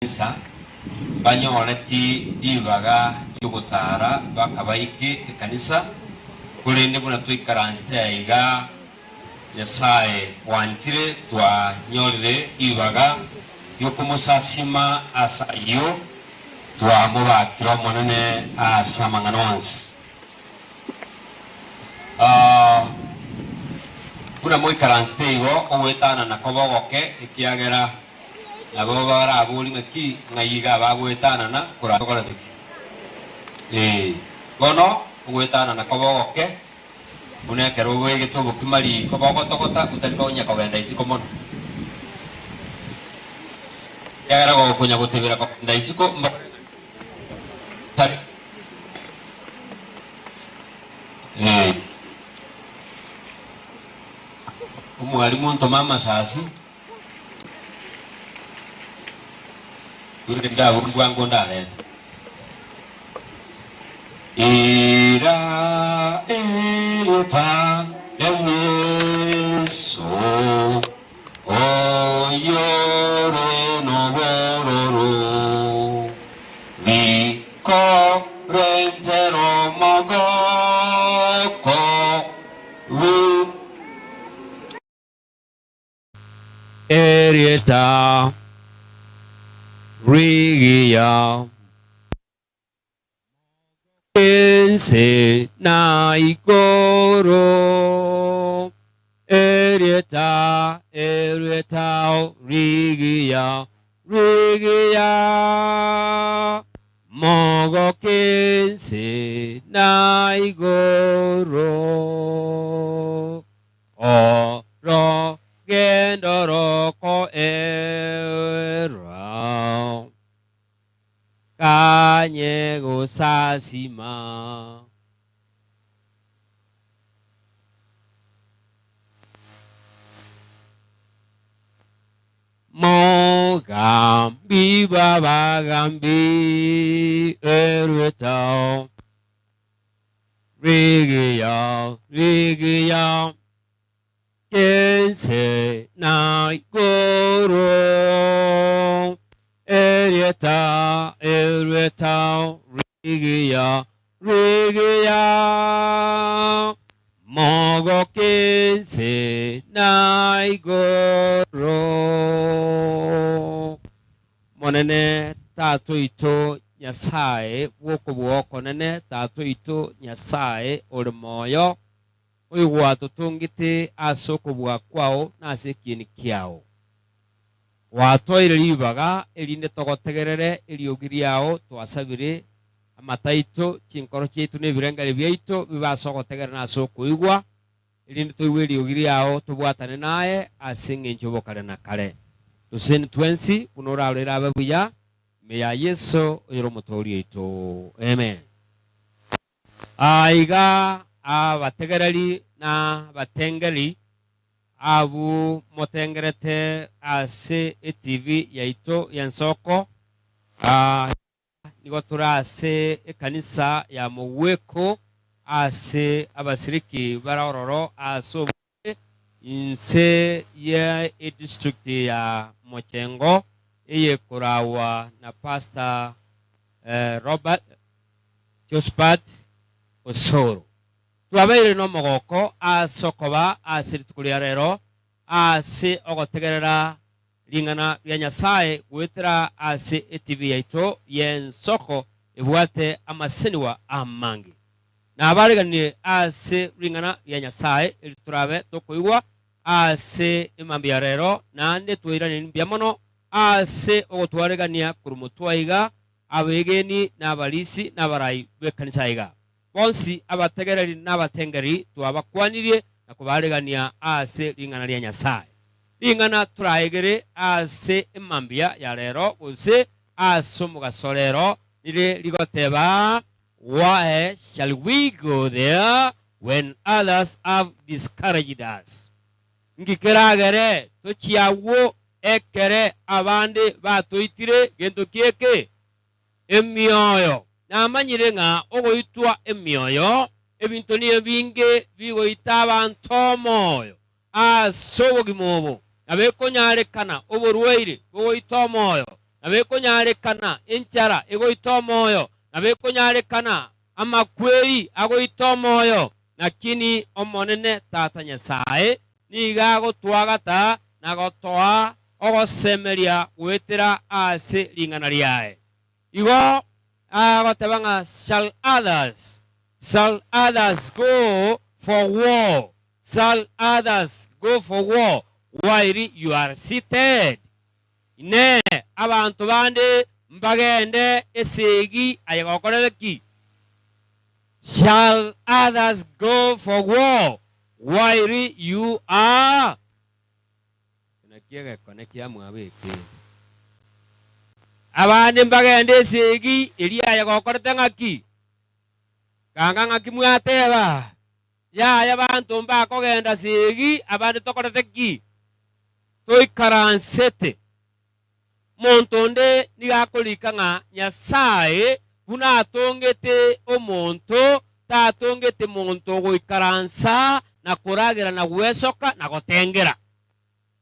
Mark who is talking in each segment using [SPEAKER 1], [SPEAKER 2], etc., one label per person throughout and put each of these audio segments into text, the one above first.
[SPEAKER 1] Sa banyoleti ibaga yugutara bakabaiki kanisa kulinde buna twikaranste iga yasaye wantire twa nyolire ibaga yokumusasima asayo twa mubakiro monene asamanganons buna mwikaranste igo owetana nakobogoke ikiagera nabo barabuli ngaki ngayiga bagwetana na kurakora tiki gono gwetana na kobogoke unekero wege tubu kimari kobogo tokota utandonya kogenda isiko mono yara go kunya gutebera kogenda isiko umwalimu ntomama sasi Urinda urwango ndale ira elota yeso oyore no bororo vi correntero mogoko vi erieta Rigia Ense Naikoro Erieta Rigia Mogo Kense Naigoro Oro Gendoro Ko Era Kanyego sasima Mogambi babagambi Eruetao Rigia Kense Naikoro Erieta Rigia Mogo Kense Naigoro Monene Tato ito Nyasaye Woko nene Tato ito Nyasaye Olemoyo Uiwa tutungite Asoko bua kwao Nase kini kiao Watoire libaga elinde togotegerere eliogiriao twasabire amataito chinkoro chitu nebirengale byaito bibasogotegera naso kuigwa elinde toiwe eliogiriao tubwatane naye asinge njobokale na kale tuseni twensi kunoralera ababuya meya Yesu oyoro mutori ito amen aiga abategerali na batengeli abu motengerete ase TV yaito yansoko nigo turase kanisa ya Muweko ase abasiriki barororo aso inse ya district ya Mochengo eye kurawa na pastor Robert Jospat Osoro Tuabeire no mogoko asokoba asiritukulia rero ase ogotegerera lingana ya Nyasaye gwetera ase TV yaito yensoko ebwate amaseniwa amangi na abareganie ase lingana ya Nyasaye turabe tokoigwa ase imambia rero nande twirane mbya mono ase ogotwaregania kurumutwaiga abegeni na abalisi na barayi bekanisa iga bonsi abategereri n'abatengeri twabakwaniriye nakubaregania ase lingana lya Nyasaye lingana turayegere ase imambia ya rero uze ase mugasolero nire ligoteba why shall we go there when others have discouraged us ngikeragere tochiawo ekere abandi batoitire gento kieke emioyo namanyire nga ogoitwa emioyo ebintu niyo binge bigoita abantu omoyo asobo gimobo abekonyare kana oborwaire ogoita omoyo
[SPEAKER 2] nabekunyarekana enchara egoita omoyo, nabekunyarekana amakweri agoita omoyo, lakini omonene Tata Nyasaye niga agotwagata na gotoa ogosemeria gwetera ase ring'ana riaye. Igo agotebanga, shall others go for war? Shall others go for war while you are seated? Ne abantu bande mbagende esegi ayegokoreki. Shall others go for war while you are? Nakiega konekia mwabeke. Abande mbagende esegi eri ayegokorete ngaki. Kanga ngaki mwateba. Ya bantu mbakogenda segi abande tokorete ki. Toikaransete. Montonde nigakolika nga Nyasaye buna atongete omonto tatongete monto goikaransa na kuragira na gwesoka na gotengera.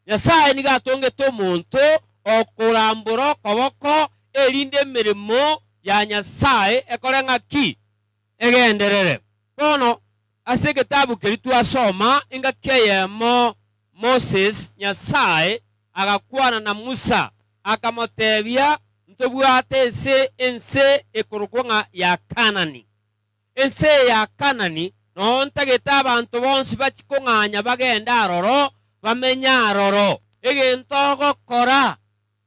[SPEAKER 2] Nyasaye nigatongete omonto okurambura koboko erinde mirimo ya Nyasaye ekore ngaki egenderere. Bono ase kitabu keritu asoma inga keyemo Moses Nyasaye agakwana na Musa akamotebia ntobwate ense ekorokwa ya Kanani. Ense ya Kanani no ntageta abantu bonsi bakikonganya bagenda aroro bamenya aroro egento gokora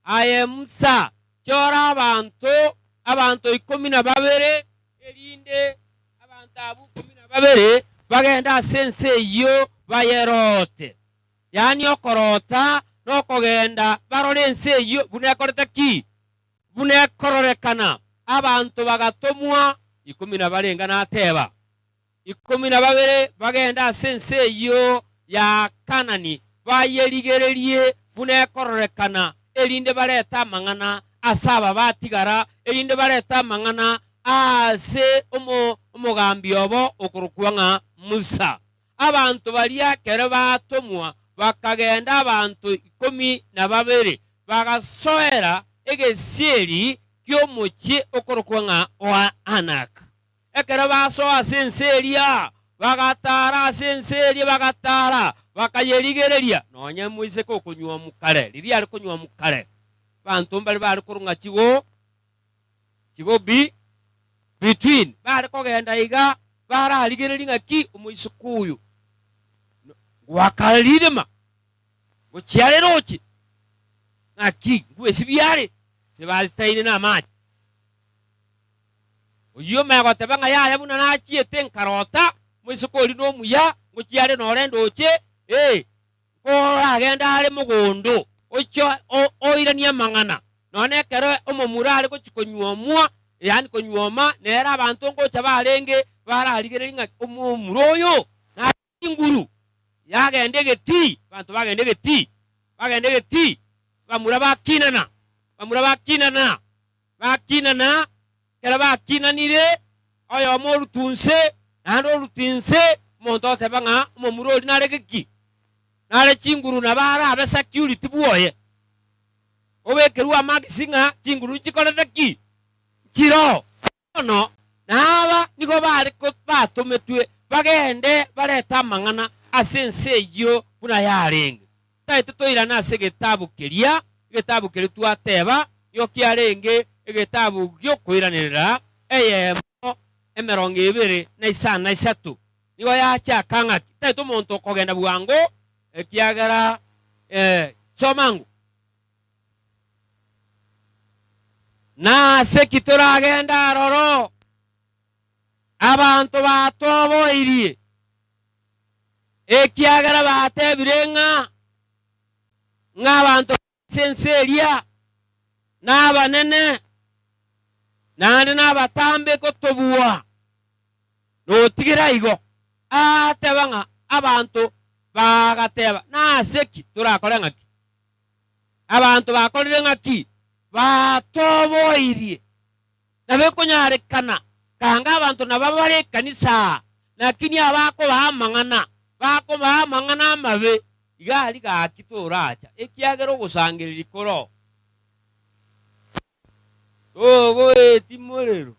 [SPEAKER 2] aye Musa chora abantu 12 erinde abantu abu 12 bagenda sense yo bayerote, yani okorota nokogenda barore ense yo bunekoreta ki bunekororekana abantu bagatomwa 10 barenga nateba 12 bagenda sense yo ya Kanani bayerigererie bunekororekana erinde bareta mangana asaba batigara erinde bareta mangana ase umugambi obo okurukwanga Musa. Abantu balia kere batomwa bakagenda abantu 12 bagasoera egesieri kyomuchi okurukwanga wa Anak. Ekere basoa senseria bagatara senseria bagatara bakayerigereria nonye muise ko kunywa mukare riri ari kunywa mukare bantu mbali bari kurunga chigo bi between bari kogenda iga bara haligereri ngaki umuisukuyu wakalirima gochiare rochi ngaki gwesibiare sebali taine na maji uyo mego tebanga ya buna na chiete nkarota muisukuri no muya gochiare no rendo oche ko agenda ari mugondo ocho oirania mangana none kero omomurare gochikonyuomwa yani konyuoma nera abantu ngocha barenge bararigereri ngaki omuroyo na inguru yagende geti bantu bagende geti bamura bakinana kera bakinanire oyo morutunse nando rutinse monto tebanga momuroli naregeki nare chinguru na bara abe security buoye obekerwa magisinga chinguru chikoretheki chiro no naba niko bari ko batumetwe bagende bareta mangana asense yo buna yarenge taito toira na segetabu keria getabu keritu ateba yo kiarenge egetabu gyo koiranira eyemo 23 nigo yacha kangaki taito monto kogenda bwango ekiagara somangu na sekitora agenda roro abantu batoboirie ekiagara batebirenga ng'abantu senseria n'abanene nandi n'abatambe kotobua notigira igo atebanga abantu bagateba naseki turakora ngaki abantu bakorire ngaki batoboirie nabekunyarekana kanga abantu nababare kanisa lakini abako bahamangana mabe igali gakitura acha ekiagero gusangirira ikoro Ogo timorero.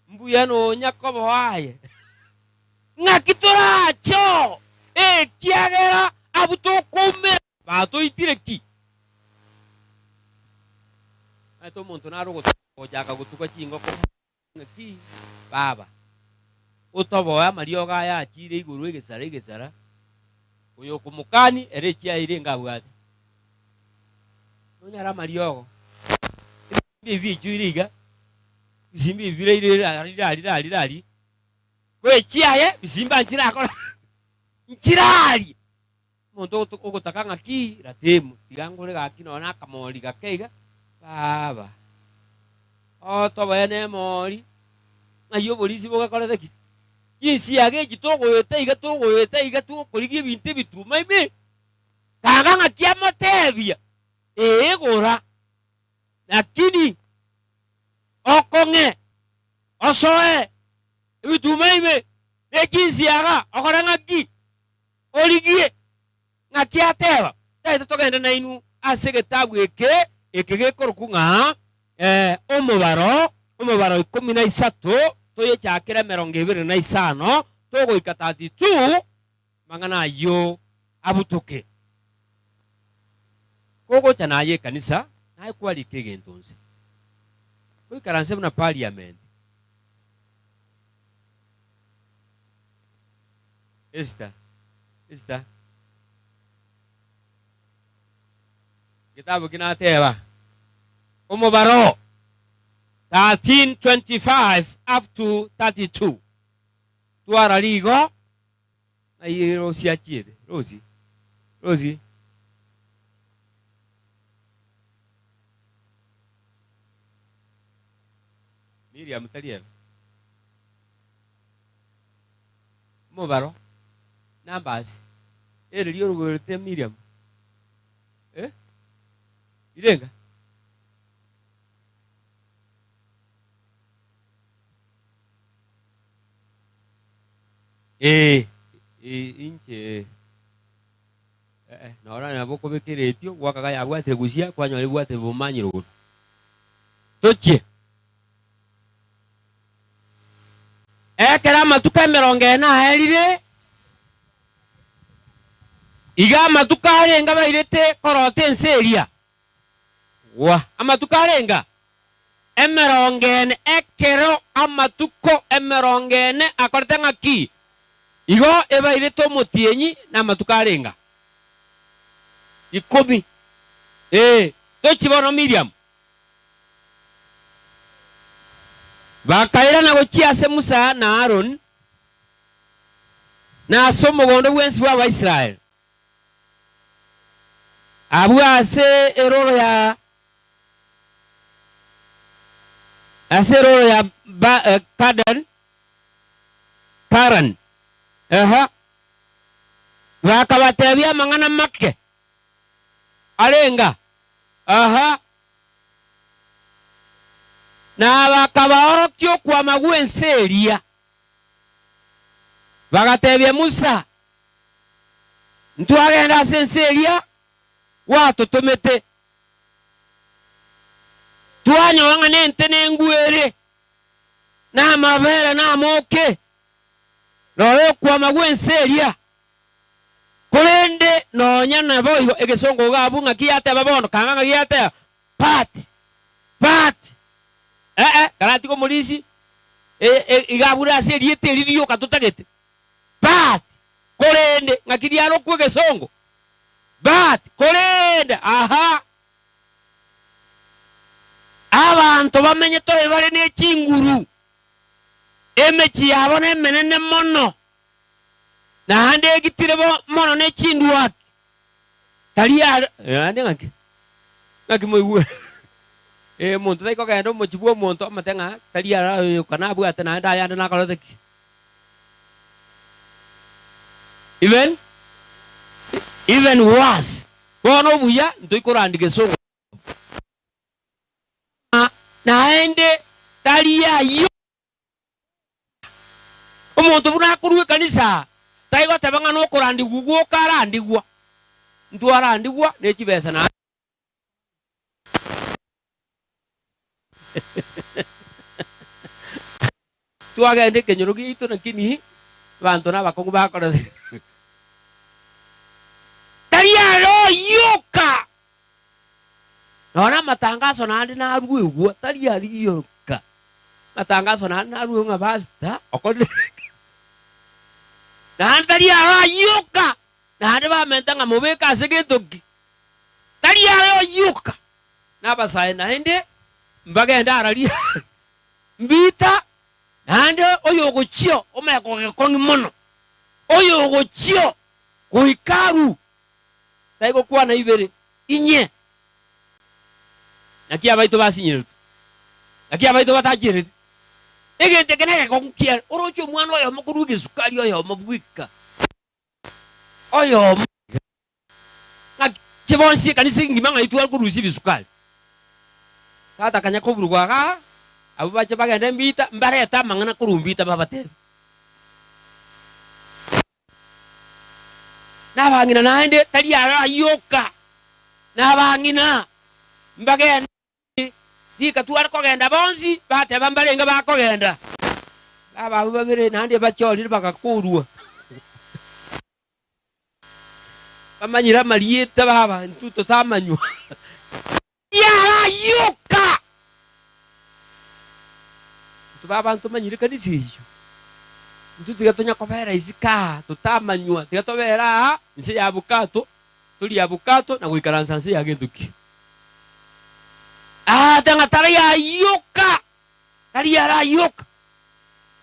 [SPEAKER 2] Mbuya no nyakobo waye. Ngakitoracho. Kiagera abuto kumera. Bato itireki. Ato montonaro gotaka gutuka chingo ko ngaki baba. Utobo ya marioga ya chire iguru igesara. Uyo kumukani erechia irenga bwate. Nonyara mariogo. Bibi churiga. Bisimbi bire Kwe chiaye bisimba nchira akora. Nchirari. Monto ogotaka ngaki ratemu. Tigangore gaki no nakamori gakeiga. Baba. Tobo ene mori. Ayo polisi bogakora deki. Jinsi yage gitogo yote iga tu koligi binte bitu maibe. Kaga ngakia motebia. Gora. Lakini okonge osoe bitu maibe. Jinsi yaga okora ngaki. Oligie ngakia teba. Taito togenda na inu asege tabu ekege korukunga omubaro 13 toye chakira 25 togo ikatati tu mangana yo abutoke kogo chanaye kanisa naye kwali kege ntonse ko ikaranse na parliament esta kitabu kinateba omubaro 13:25 up to 32. Tuara ligo. Aí Rosi achide. Rosi. Miriam taliel. Mobaro. Nambas. Lioro gote Miriam. Irenga. Inche nora na boko bekeretio gwakaga ya bwate gusia kwanya le bwate bumanyiro tochie kera matuka 40 erire iga matuka arenga bairete korote nseria wa amatuka arenga 40 ekero amatuko 40 akorte ngaki igo ebaire to motienyi na matukarenga 10 tochibono Miriam bakaira na gochiase Musa na Aaron na somo gondo bwensi bwa Israel abuase eroro ya Karan wakabatebia mangana make arenga na bakabaorokio kwa magwenseria bagatebia Musa ntwagenda senseria watutumete tuanyo wangane ntene nguere na mabere na moke no kwa magwenseria kolende no nyana boyo egesongo gabunga kiate babono kanganga kiate pat karati ko mulisi igabura seriete liyo katutagete pat kolende ngakiriaro ku egesongo bat kolende abantu bamenye tore bari ne chinguru emechi yabo ne menene mono na hande gitire bo mono ne chindu wake talia ande ngaki moiwe muntu taiko kaendo mochibuo muntu amatenga talia kana bwa tena nda ya na kaloteki even worse bono buya ntoikorandike songo na ende talia yo omuntu buna kuruwe kanisa taigo tabanga no kurandi gugu karandi gwa ndwara ndigwa ne kibesa na twagende kenyoro gitu nakini bantu n'abakungu bakora tariaro yoka nona matangazo nandi narugwa tariari yoka matangazo nandi narugwa nga basta okode nandi tariaro yoka nandi bamenta nga mubeka asegetoki tariaro yoka nabasaye nande mbagenda arali mbita nande oyo gochio omeko gekongi mono oyo gochio goikaru taigo kwa na ibere inye nakia baito basinyere nakia baito batajere egente keneke konkia orocho mwana oyo mukuruge sukari oyo mabwika oyo chebonsi kanisi ngimanga itwal kurusi bisukari tata kanya koburugwaga abo bache bagenda mbita mbareta mangana kurumbita babate nabangina nande tali ara yoka nabangina mbagenda dika tuar ko genda bonzi bate bambarenga bako genda aba babere nande bacholi bakakurua bamanyira marieta baba ntuto tamanyu yara yoka tubaba ntumanyire kanisi iyo ntuti gatonya kobera izika tutamanywa tigatobera nse ya bukato tuli ya bukato na guikaransa nse ya gentuki tanga tari ya yoka tari ya yoka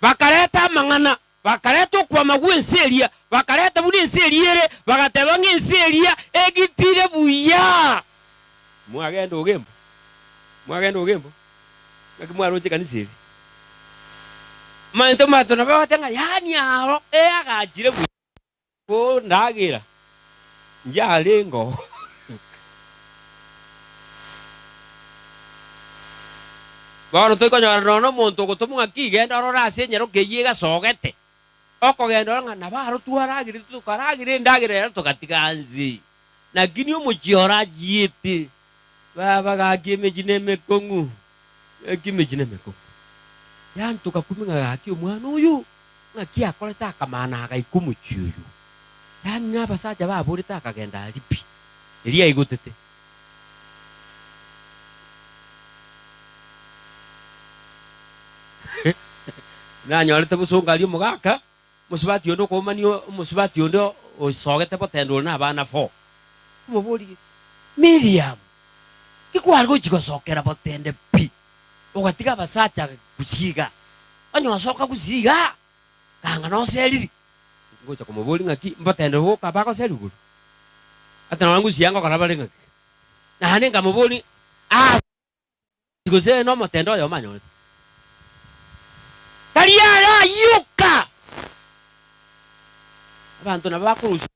[SPEAKER 2] bakareta mangana bakareta kwa magwe nseria bakareta buli nseriere bagateba nseria egitire buya mwagenda ogembo ngakimwaro chikanisiri manto mato na baba tanga yani aro agajire buya ko ndagira njalengo bano to konyara no monto ko tomunga kigenda rora asenyero keyiga sogete okogenda nga baro tuaragire tukaragire ndagire tukatikanzi na gini umuchiora jiete baba gakimejine mekongu akimejine mekongu yan tukakuminga gaki umwana uyu ngaki akoleta akamana akaikumuchuyu yan nyaba saja baburita akagenda alipi iriya igutete nanyolete busunga ali mugaka musibati yondo komanio musibati yondo osogete potendo na bana 4 muburi Miriam ikwalgo chikosokera potende pi ugatika basacha kusiga anyosoka kusiga kanga no seliri ngocha kumubuli ngaki potendo ho kabako seluguru atana wangu sianga karabale ngaki na hanenga mubuli chikose no motendo yo manyo tariara yuka abantu nabakurusi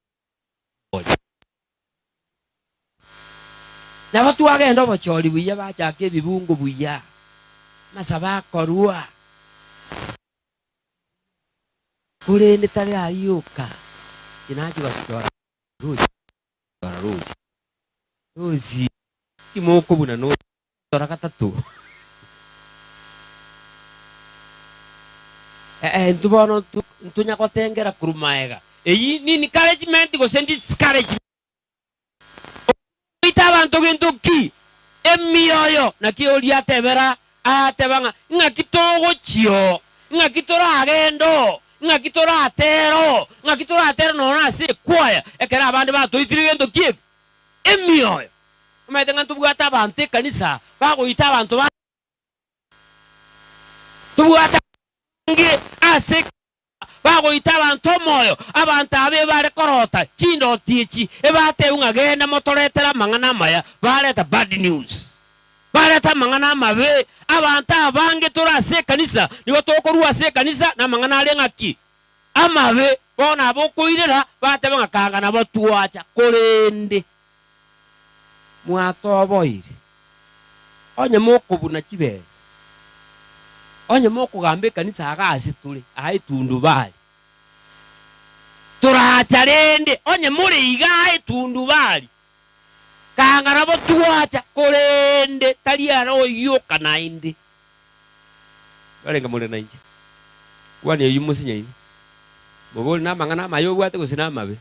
[SPEAKER 2] nabatu agenda bacholi buya bachake bibungu buya masaba korua kule ni tariara yuka kinaji basora ruzi kimoko buna no tora katatu ntubono ntunya kotengera kurumaega eyi ni encouragement go send discouragement itabantu gentuki emioyo nakioli atebera atebanga ngakitogo chio ngakitora agendo ngakitora atero nona se kwaya ekera abandi batoitire gentuki emioyo umetenga tubwata abantu kanisa bago itabantu ba tubwata nge ase bago itabantu moyo abantu abe bare korota chindo tichi ebate ungagenda motoretera mangana maya bareta bad news bareta mangana mabe abantu abange turase kanisa nigo tokorua se kanisa na mangana alengaki amabe bona abokoirera bate bangakanga na batuacha korende mwatoboire onye mokobuna chibeza onye moko gambe kanisa agasi tule aitundu bali turacharende onye muri igai tundu bali kangara bo tuacha korende taliara oyo kanainde barenga mure na inji kwani uyu musinya ini mugori na mangana mayo gwate gusina mabe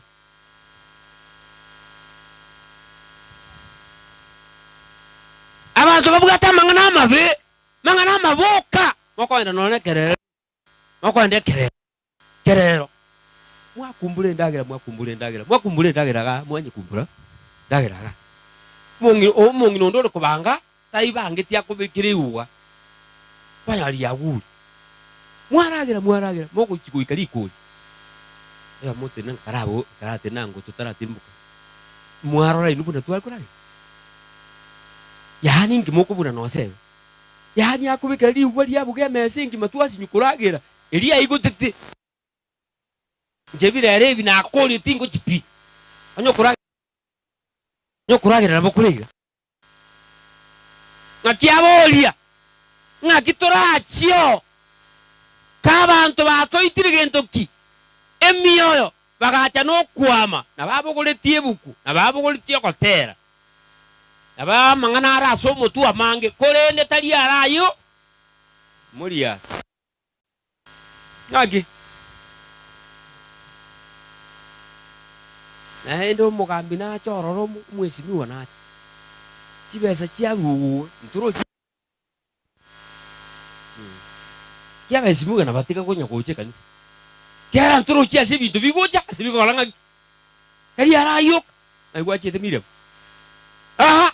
[SPEAKER 2] abantu babugata mangana mabe mangana maboka mokwenda none kerero mokwenda kerero mwakumbule ndagira ga mwenye kumbura ndagira ga mungi nondoro kubanga taibangetia kubikire uwa bayali yaguri mwaragira moko chikuikari ikuri ya mote nang karabo karate nango tutaratimbuka mwarora inubuna twakuraga yani ngimoko buna nosebe yani akubikira liuwa lyabuge mesingi matuasi nyukuragira elia igotete njebira rebi na akoli tingo chipi nyokuragira nabo kuriga ngakiabolia ngakitorachio kabantu batoitire gentoki emioyo bagacha no kwama na babogoletie buku na babogoletie kotera na ba mangana araso mutu amange korende tali arayo muria ngaki na endo mugambi na chororo mwesi niwa na chibesa chiagu nturo kia besi muga na batika konya koche kanisa kia nturo chia sibi to bigoja sibi ko langa kali arayo ai gwa chete mire aha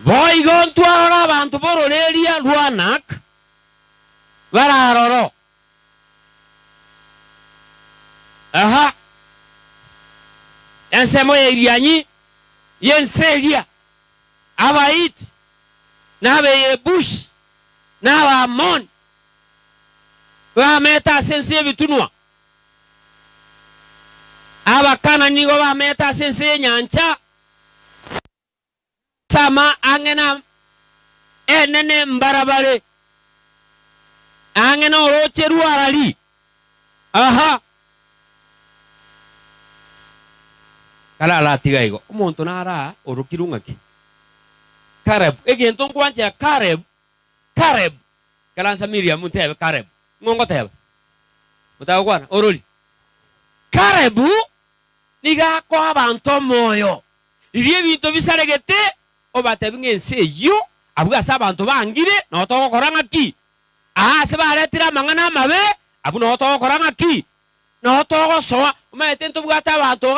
[SPEAKER 2] boy gon tuara abantu boroleria luanak bararoro aha ensemo yerianyi yenseria abait nabe yebush naba amon wa meta sense bitunwa abakana nigo ba meta sense nyancha sama angena enene mbarabare angena orocheru arali aha kala la tigaigo umuntu nara orukirungaki Kareb egento kwanja Kareb kalansa Miriam mutebe Kareb ngongo tebe mutagwana oroli Karebu niga ko abantu moyo iriye bintu bisaregete obatebe ngense yo abuga sabantu bangire no to koranga ki se baretira mangana mabe abu no to koranga ki no to so umete ntubugata abantu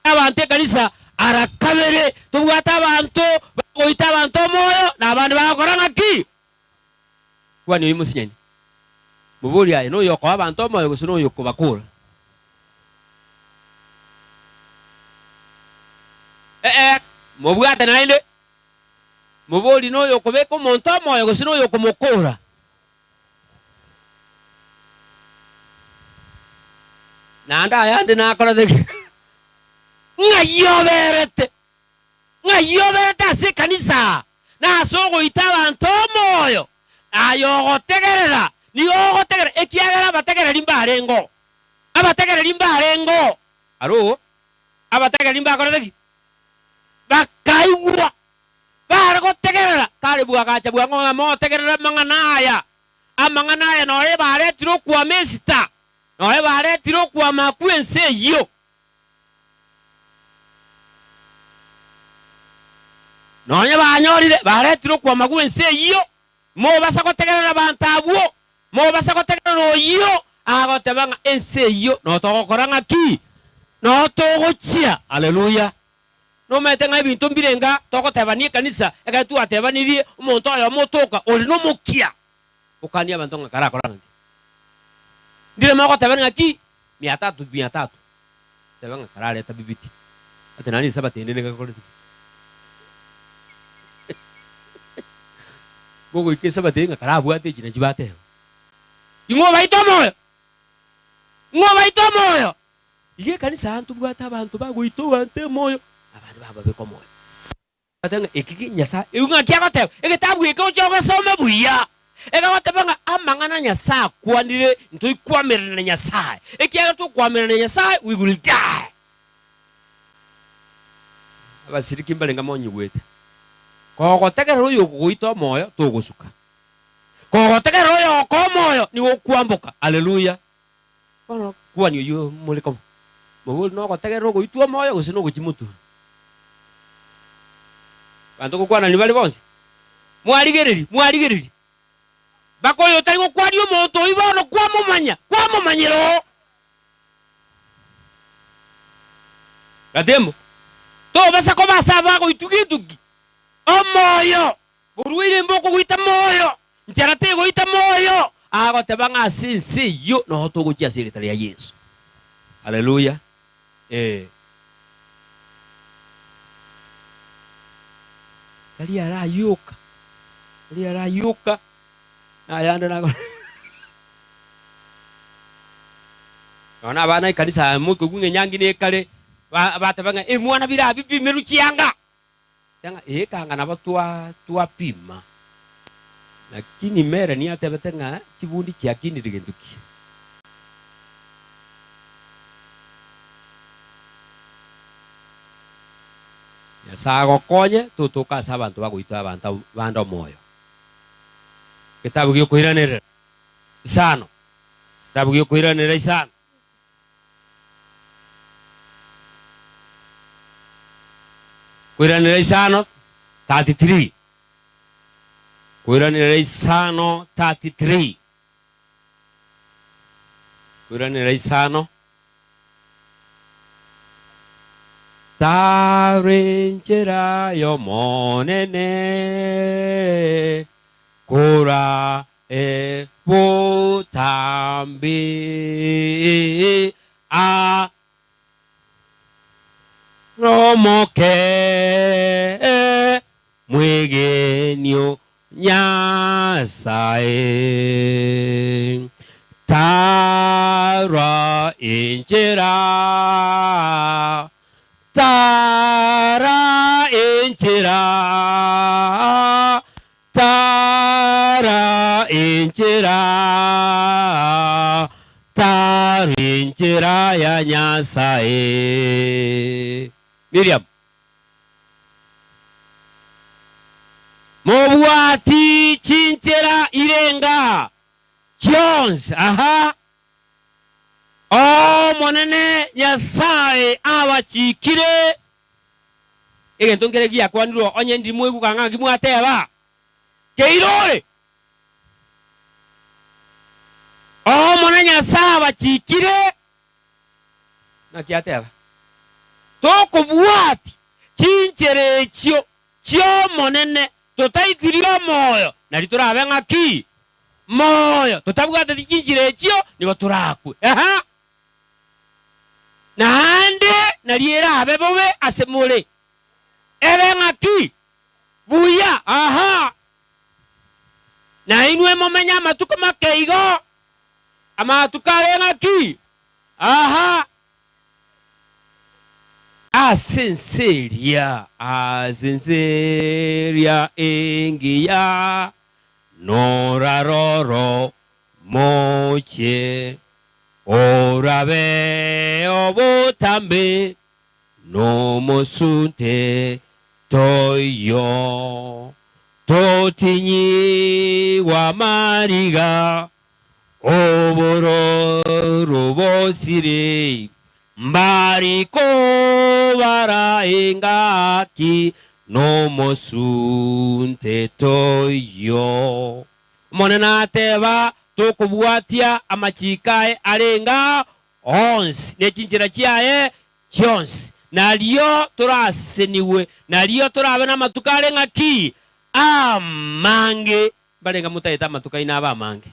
[SPEAKER 2] abantu kanisa arakabere tubugata abantu bakoita abantu moyo nabandi bakoranga ki kwani uyu musinyani mubuli ayi no yoko abantu moyo gusuno yoko bakura mubugata nainde mubuli no yoko beko monto moyo gusuno yoko mukura nanda yandi nakora de ngayoberete ase kanisa na sogo itabantu moyo ayogotegerera niyogotegera ekiagera bategera limbarengo abategera limbarengo aro abategera limbakoregi bakaiwa baragotegerera kale bua kacha bua ngoma motegerera manganaya amanganaya no e baretiro kwa mesita no e baretiro kwa makwense yo nonya banyorire baretiro kwa magwense iyo mo basakotegerera bantabwo mo basakotegerera oyo agotebanga ense iyo no togokoranga ki no togochia haleluya no metenga ibintu mbirenga togotebanie kanisa egatu atebanirie umuntu ayo motoka oli no mukia ukania abantu ngakara koranga ndire mako tebanga ki 300 tebanga karale tabibiti atenani sabate ndene ngakore Bogo ikesa batenga karabu ate china chibate. Ingo baito moyo. Iye kanisa antu bwata abantu bagoito bante moyo. Abantu baba beko moyo. Atanga ekiki nyasa. Unga kyakate. Ekitabu eko choga some buya. Eka watebanga amangana nyasa kwandire nto kwamerana nyasa. Ekiaga to kwamerana nyasa we will die. Abasiriki mbalenga monyi wete. kogotegera uyu guita moyo tugusuka kogotegera uyu ko moyo ni gukwambuka. Haleluya. Bono kwani uyu muliko mugul no gotegera guitwa moyo gusino guchimutu bantu gukwana ni bali bonse mwarigereri bakoyo tari gukwani omonto ibono kwamumanyiro gademo to basa ko basaba ko itugitugi omoyo buruire mboko guita moyo njarate guita moyo agote banga sinsi yo no to guchia siritari ya Yesu. Haleluya. Kali arayuka na yanda na ona bana ikanisa muko gunge nyangi ne kale batabanga mwana bira bibi meruchianga yanga kanga na tua pima lakini mere ni atebetenga chibundi chiakini digenduki ya sago konye tutuka sabantu baguita abantu bando moyo. Kitabu gyo kuiranira isano. Kitabu gyo kuiranira isano. Kuiranira isano 33. Kuiranira isano 33. Kuiranira isano tarenjera yo monene kura butambi a romoke mwegenio nyasae tara injera tara injera tara injera ya nyasae. Miriam mobwati chinjera irenga Jones o monene nyasae abachikire egento ngeregia kwaniro onye ndi mwegu kanga ngimwateba keirore o monene nyasae abachikire na kiateba tokubwati chinjere chyo monene totaitirio moyo nari turabenga ki moyo totabwate chinjire chyo nigo turakwe nande nariera abebobe asemule ebenga ki buya na inwe momenya matuko makeigo amatuka benga ki asenseria engia noraroro moche orabe obutambe no mosunte toyo totinyi wa mariga oboro bosire mbariko bara engaki no mosunte toyo monena teba tokubwatia amachikae arenga 11 nechinjira chiae Jones nalio turaseniwe nalio turabe na matukare ngaki amange balenga mutaita matukai na abamange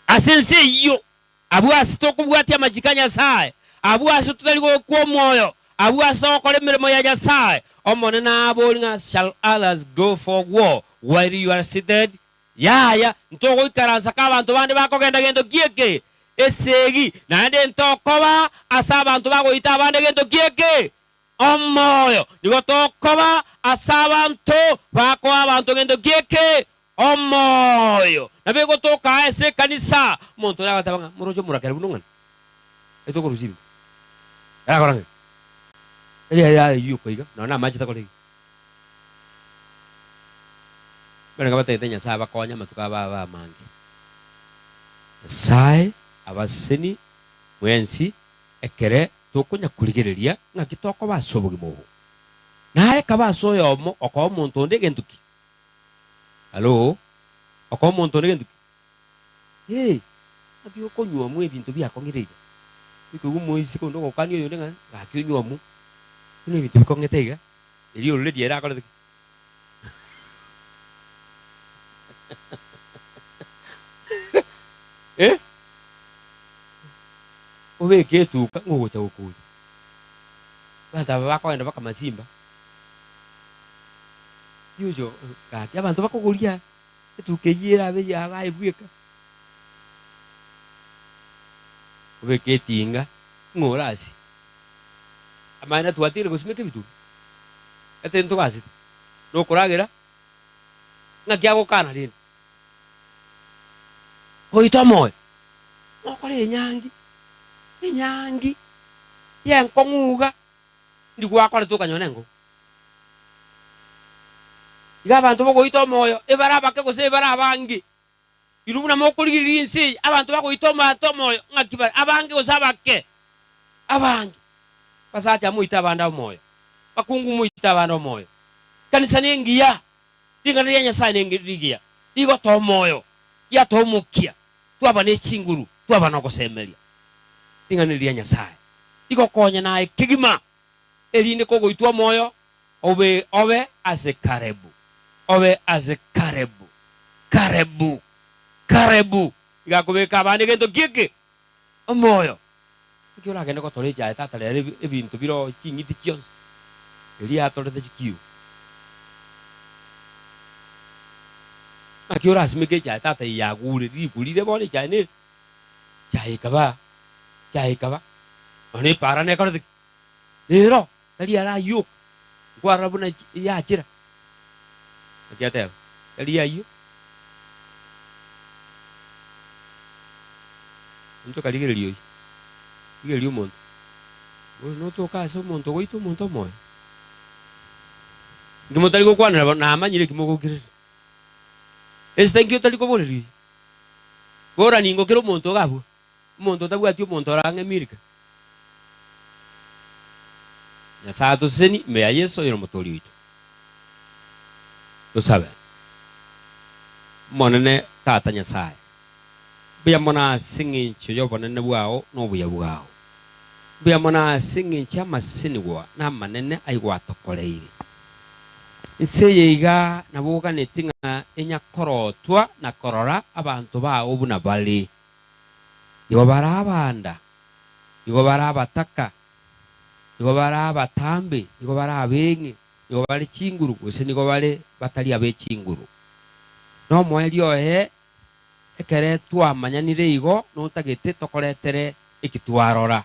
[SPEAKER 2] asense yo abwasi tokubwatia amachikanya sae abwasi tutaligo kwa moyo abwasi okole mirimo ya Nyasaye omonena abolinga shall others go for war while you are seated yaya ntogo ikaransa kabantu bandi bakogenda gendo kieke esegi nande ntokoba asa abantu bagoita abandi gendo kieke omoyo nigo tokoba asa abantu bako abantu gendo kieke omoyo nabego toka ese kanisa muntu yabatabanga murojo murakera bunungana etoko rusibi ara koranga ya yuko iga na machi takole bana kabatete Nyasaye bakonya matuka baba mangi Nyasaye abaseni mwensi ekere tokunya kurigereria ngakitoko basobogi bobo naye kabasoyo omo oko muntu ndege ntuki Hello oko muntu ndege ntuki abio konywa mu ebintu byakongirije bikugu moisi kondo kokani yo ndenga gakyonywa mu ni ebintu bikongete eri already era akole obeke tuka ngocha ukuli bata bakwenda baka mazimba yujo kaki abantu bakoguria etukeyira abe yagaibweka obeke tinga ngorasi amana tuatire kusimeke bitu etento basi no kuragira ngakyago kana rin hoito moyo okole nyangi yenkonguga ndigwakole tukanyonengo iga abantu bagoito moyo ebaraba ke gose barabangi irubuna mokurigiri insi abantu bagoito moyo ngakiba abangi osabake abangi basacha muita banda moyo bakungu muita banda moyo kanisa nengiya ingana ya Nyasaye nengirigia igo to moyo ya to mukia twabane chinguru twabana gosemeria ingana ya Nyasaye igo konya nae kigima erinde kogoitwa moyo obe ase karebu obe ase karebu igakubeka abane gento kike omoyo ikyo agende ko toreja tata le ebintu biro chingiti kyonse eri atorete chikiu akyo asmeke cha tata yagure rigurire bone cyane cyahikaba one parane korete rero tali ara yu gwarabuna yachira akyate tali ayu unto kaligeriyo igeriyo muntu no toka so muntu goito muntu moyo ngimotali go kwana na amanyire kimogokire thank you tali ko boreri bora ningo kero muntu gabo muntu tabu atyo muntu range mirika ya sato seni me ya Yesu iro motori witu to sabe monene tata Nyasaye bia mona singing chiyo bonene bwao no buya bwao bia mona singing chama sinigwa na manene aigwa tokoleire Nseyeiga nabuga netinga enya korotwa na korora abantu bao buna bali igo barabanda igo barabataka igo barabatambe igo barabengi igo bari chinguru gose nigo bari batali abe chinguru no mweli ohe ekere twamanyanire igo no tagete tokoretere ikitwarora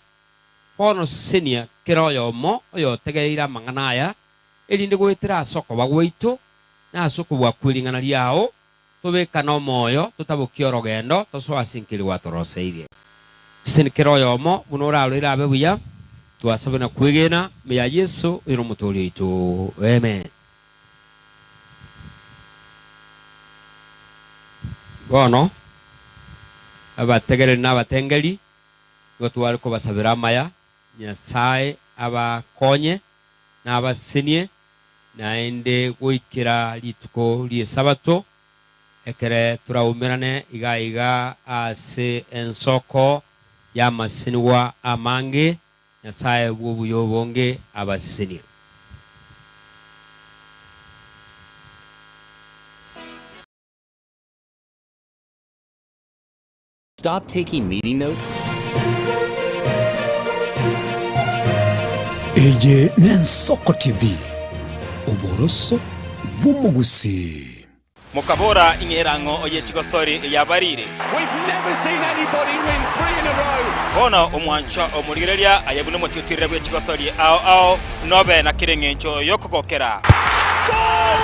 [SPEAKER 2] pono senia keroyo mo oyo tegeira manganaya elinde gwetera soko bagweito na soko bwakwiringana liao tobeka no moyo tutabukio rogendo toswasinkiri watoroseire sinkiro yomo bunora alira abebuya twasabana kwegena me ya Yesu iro mutoli itu amen bono abategere n'abatengeri gotwari ko basabira maya Nyasaye abakonye n'abasenie naende goikira lituko lie sabato ekere turaumerane iga ase ensoko ya masinwa amange Nyasaye bwobuyo bonge abasenie
[SPEAKER 3] Stop taking meeting notes.
[SPEAKER 4] Eje Nensoko TV Oboroso Bumugusi
[SPEAKER 5] Mukabora ingerango oye Chigosori yabarire.
[SPEAKER 6] We've never seen anybody win 3 in a row.
[SPEAKER 5] Bono omwancho omurigereria ayabune mututire bwe Chigosori ao nobe na kirengencho yokokokera.
[SPEAKER 6] Goal!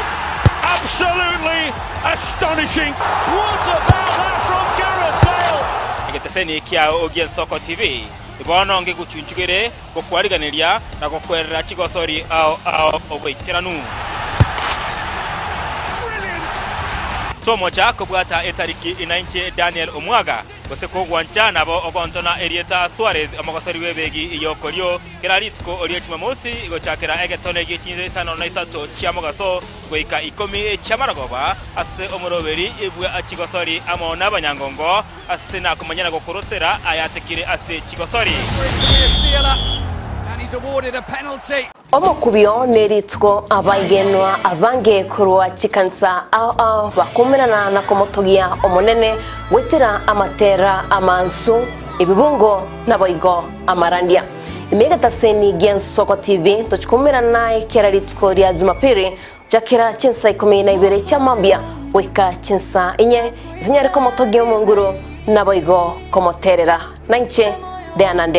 [SPEAKER 6] Absolutely astonishing. What about that from Gareth Bale?
[SPEAKER 5] Ngeteseni kia Ogien Soko TV. Bono nge guchunchugere gokwariganiria na gokwerera Chigosori ao obwekeranu. tomocha kubwata etariki inainche Daniel Omwaga goseko gwancha nabo ogontona Erieta Suarez amagosari webegi iyokolyo keraritko oliyo chimamosi igochakera egetone gichinze sano na isato chiamogaso goika 10 chamaragoba ase omoroberi ibwe achigosori amona abanyangongo ase na kumanyana gokorosera ayatekire ase chigosori.
[SPEAKER 6] He's awarded a penalty.
[SPEAKER 7] Omukubyo neritko abagenwa abange kurwa chikansa bakumirana na komotogia omonene wetira amatera amansu ibibungo naboigo amarandia imegata seni Gen Soko TV tuchikumirana keraritko rya Jumapili jakira chinsa 12 chamambia weka chinsa inye zinyare komotogia munguru naboigo komoterera nanche de anande